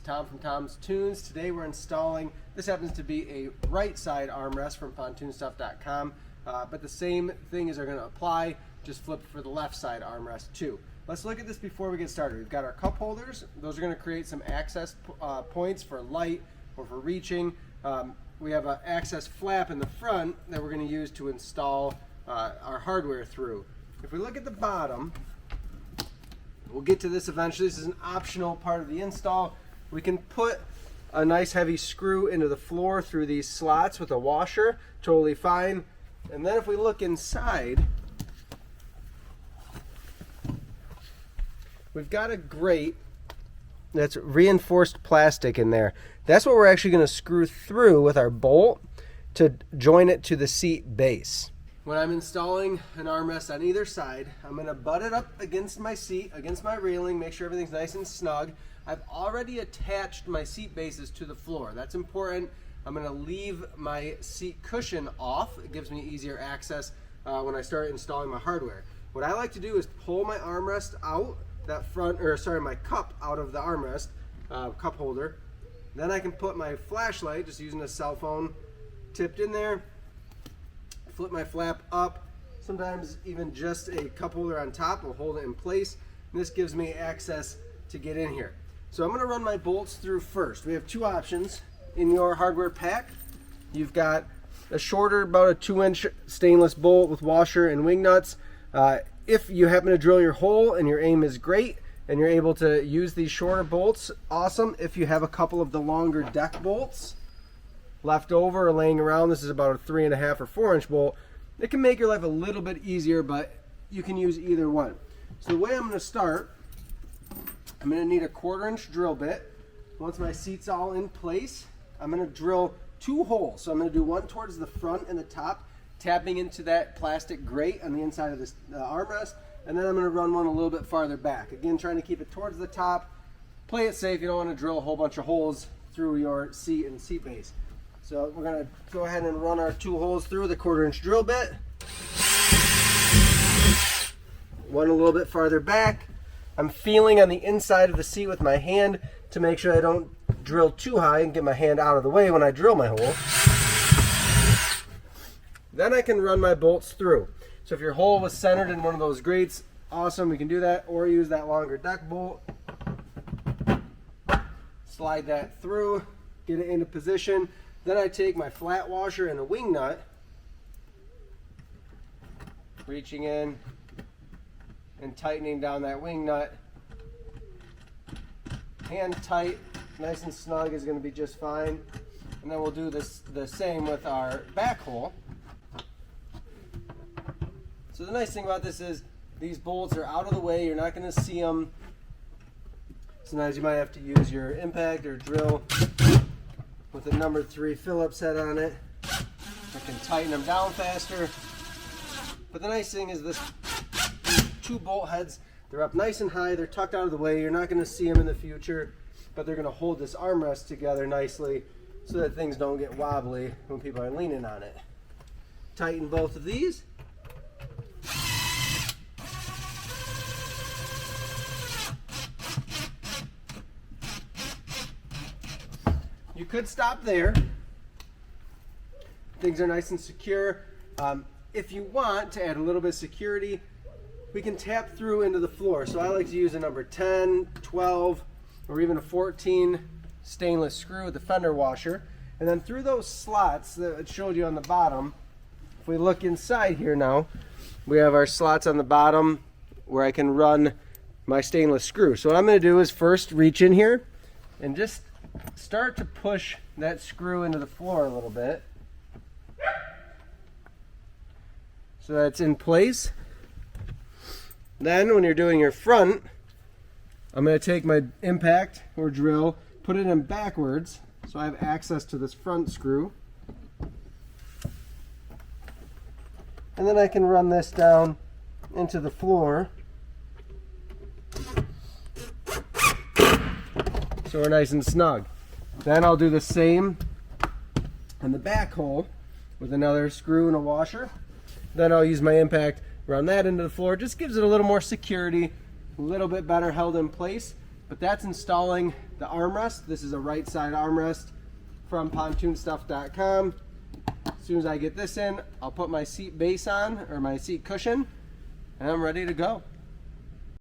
It's Tom from Tom's Toons. Today we're installing, this happens to be a right side armrest from pontoonstuff.com, but the same things are going to apply, just flip for the left side armrest too. Let's look at this before we get started. We've got our cup holders. Those are going to create some access points for light or for reaching. We have an access flap in the front that we're going to use to install our hardware through. If we look at the bottom, we'll get to this eventually. This is an optional part of the install. We can put a nice heavy screw into the floor through these slots with a washer, totally fine. And then if we look inside, we've got a grate that's reinforced plastic in there. That's what we're actually going to screw through with our bolt to join it to the seat base. When I'm installing an armrest on either side, I'm going to butt it up against my seat, against my railing, make sure everything's nice and snug. I've already attached my seat bases to the floor. That's important. I'm going to leave my seat cushion off. It gives me easier access when I start installing my hardware. What I like to do is pull my armrest out, my cup out of the armrest, cup holder. Then I can put my flashlight, just using a cell phone, tipped in there. Flip my flap up, sometimes even just a cup holder on top will hold it in place. And this gives me access to get in here. So I'm going to run my bolts through first. We have two options in your hardware pack. You've got a shorter, about a 2-inch stainless bolt with washer and wing nuts. If you happen to drill your hole and your aim is great and you're able to use these shorter bolts, awesome. If you have a couple of the longer deck bolts left over or laying around, this is about a 3.5 or 4-inch bolt. It can make your life a little bit easier, but you can use either one. So the way I'm going to start, I'm going to need a 1/4-inch drill bit. Once my seat's all in place, I'm going to drill 2 holes. So I'm going to do one towards the front and the top, tapping into that plastic grate on the inside of this armrest, and then I'm going to run one a little bit farther back. Again, trying to keep it towards the top. Play it safe. You don't want to drill a whole bunch of holes through your seat and seat base. So we're going to go ahead and run our 2 holes through the 1/4-inch drill bit. One a little bit farther back. I'm feeling on the inside of the seat with my hand to make sure I don't drill too high and get my hand out of the way when I drill my hole. Then I can run my bolts through. So if your hole was centered in one of those grates, awesome, we can do that, or use that longer deck bolt. Slide that through, get it into position. Then I take my flat washer and a wing nut, reaching in and tightening down that wing nut. Hand tight, nice and snug is going to be just fine. And then we'll do the same with our back hole. So the nice thing about this is these bolts are out of the way. You're not going to see them. Sometimes you might have to use your impact or drill with a number 3 Phillips head on it. I can tighten them down faster. But the nice thing is these 2 bolt heads, they're up nice and high, they're tucked out of the way. You're not going to see them in the future, but they're going to hold this armrest together nicely so that things don't get wobbly when people are leaning on it. Tighten both of these. You could stop there. Things are nice and secure. If you want to add a little bit of security, we can tap through into the floor. So I like to use a number 10, 12, or even a 14 stainless screw with the fender washer. And then through those slots that it showed you on the bottom, if we look inside here now, we have our slots on the bottom where I can run my stainless screw. So what I'm going to do is first reach in here and just start to push that screw into the floor a little bit so that it's in place. Then when you're doing your front, I'm going to take my impact or drill, put it in backwards so I have access to this front screw, and then I can run this down into the floor so we're nice and snug. Then I'll do the same on the back hole with another screw and a washer. Then I'll use my impact, run that into the floor. Just gives it a little more security, a little bit better held in place. But that's installing the armrest. This is a right side armrest from pontoonstuff.com. As soon as I get this in, I'll put my seat base on, or my seat cushion, and I'm ready to go.